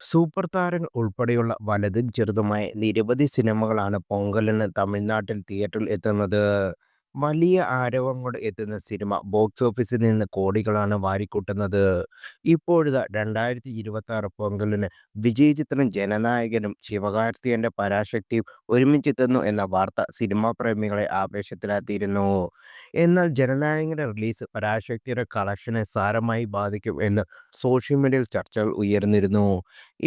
Super താരങ്ങൾ ഉൾപ്പെടെയുള്ള വലുതും ചെറുതുമായ നിരവധി സിനിമകളാണ് പൊങ്കലിന് തമിഴ്നാട്ടിൽ തിയേറ്ററിൽ എത്തുന്നത്. വലിയ ആരവങ്ങളോടെ എത്തുന്ന സിനിമ ബോക്സ് ഓഫീസിൽ നിന്ന് കോടികളാണ് വാരിക്കൂട്ടുന്നത്. ഇപ്പോഴിതാ 2026 പൊങ്കലിന് വിജയ് ചിത്രം ജനനായകനും ശിവകാർത്തികേയന്റെ പരാശക്തിയും ഒരുമിച്ചെത്തുന്നു എന്ന വാർത്ത സിനിമാ പ്രേമികളെ ആവേശത്തിലാഴ്ത്തിയിരുന്നു. എന്നാൽ ജനനായകന്റെ റിലീസ് പരാശക്തിയുടെ കളക്ഷനെ സാരമായി ബാധിക്കും എന്ന് സോഷ്യൽ മീഡിയയിൽ ചർച്ചകൾ ഉയർന്നിരുന്നു.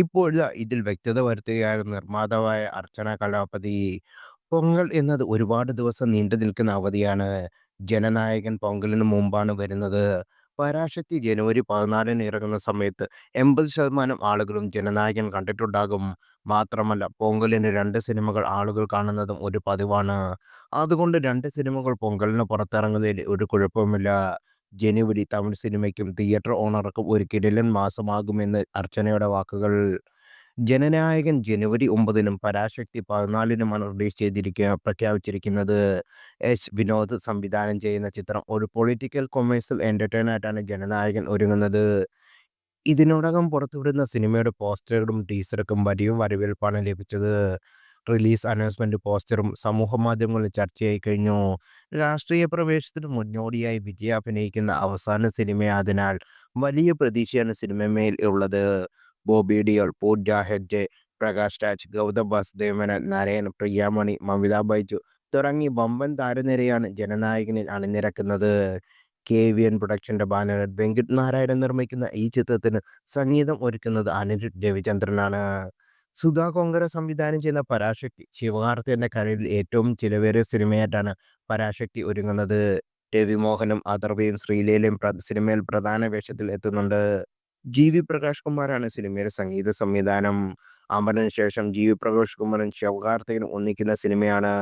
ഇപ്പോഴിതാ ഇതിൽ വ്യക്തത വരുത്തുകയാണ് നിർമ്മാതാവായ അർച്ചന കലാപതി. പൊങ്കൽ എന്നത് ഒരുപാട് ദിവസം നീണ്ടു നിൽക്കുന്ന അവധിയാണ്. ജനനായകൻ പൊങ്കലിന് മുമ്പാണ് വരുന്നത്. പരാശക്തി ജനുവരി 14-ന് ഇറങ്ങുന്ന സമയത്ത് 80% ആളുകളും ജനനായകൻ കണ്ടിട്ടുണ്ടാകും. മാത്രമല്ല പൊങ്കലിന് രണ്ട് സിനിമകൾ ആളുകൾ കാണുന്നതും ഒരു പതിവാണ്. അതുകൊണ്ട് രണ്ട് സിനിമകൾ പൊങ്കലിന് പുറത്തിറങ്ങുന്നതിൽ ഒരു കുഴപ്പവുമില്ല. ജനുവരി തമിഴ് സിനിമയ്ക്കും തിയേറ്റർ ഓണർക്കും ഒരു കിടിലൻ മാസമാകുമെന്ന് അർച്ചനയുടെ വാക്കുകൾ. ജനനായകൻ ജനുവരി 9-നും പരാശക്തി 14-നുമാണ് റിലീസ് പ്രഖ്യാപിച്ചിരിക്കുന്നത്. വിനോദ് സംവിധാനം ചെയ്യുന്ന ചിത്രം ഒരു പൊളിറ്റിക്കൽ കൊമേഴ്സ്യൽ എന്റർടൈനറായിട്ടാണ് ജനനായകൻ ഒരുങ്ങുന്നത്. ഇതിനോടകം പുറത്തുവിടുന്ന സിനിമയുടെ പോസ്റ്ററുകളും ടീസറും വലിയ വരവേൽപ്പാണ് ലഭിച്ചത്. റിലീസ് അനൗൺസ്മെന്റ് പോസ്റ്ററും സമൂഹമാധ്യമങ്ങളിൽ ചർച്ചയായി കഴിഞ്ഞു. രാഷ്ട്രീയ പ്രവേശനത്തിന് മുന്നോടിയായി വിജയ് അഭിനയിക്കുന്ന അവസാന സിനിമയായതിനാൽ വലിയ പ്രതീക്ഷയാണ് സിനിമയിൽ ഉള്ളത്. ബോബി ഡിയോൾ, പൂജ ഹെഗ്ഡെ, പ്രകാശ് രാജ്, ഗൗതം വാസുദേവൻ, നരയൻ, പ്രിയാമണി, മമിത ബൈജു തുടങ്ങി വമ്പൻ താരനിരയാണ് ജനനായകനിൽ അണിനിരക്കുന്നത്. KVN പ്രൊഡക്ഷന്റെ ബാനറിൽ വെങ്കിട്ട് നാരായണൻ നിർമ്മിക്കുന്ന ഈ ചിത്രത്തിന് സംഗീതം ഒരുക്കുന്നത് അനിരുദ്ധ് രവിചന്ദ്രനാണ്. സുധാ കൊങ്കര സംവിധാനം ചെയ്യുന്ന പരാശക്തി ശിവകാർത്തികേയന്റെ കരിയറിൽ ഏറ്റവും ചിലവേറിയ സിനിമയായിട്ടാണ് പരാശക്തി ഒരുങ്ങുന്നത്. രവിമോഹനും അഥർവയും ശ്രീലീലയും സിനിമയിൽ പ്രധാന വേഷത്തിൽ എത്തുന്നുണ്ട്. GV പ്രകാശ് കുമാറാണ് സിനിമയുടെ സംഗീത സംവിധാനം. അമരന് ശേഷം GV പ്രകാശ് കുമാറും ശിവകാർത്തികേയനും ഒന്നിക്കുന്ന സിനിമയാണ്.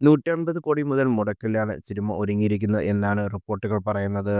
150 കോടി മുതൽ മുടക്കിലാണ് സിനിമ ഒരുങ്ങിയിരിക്കുന്നത് എന്നാണ് റിപ്പോർട്ടുകൾ പറയുന്നത്.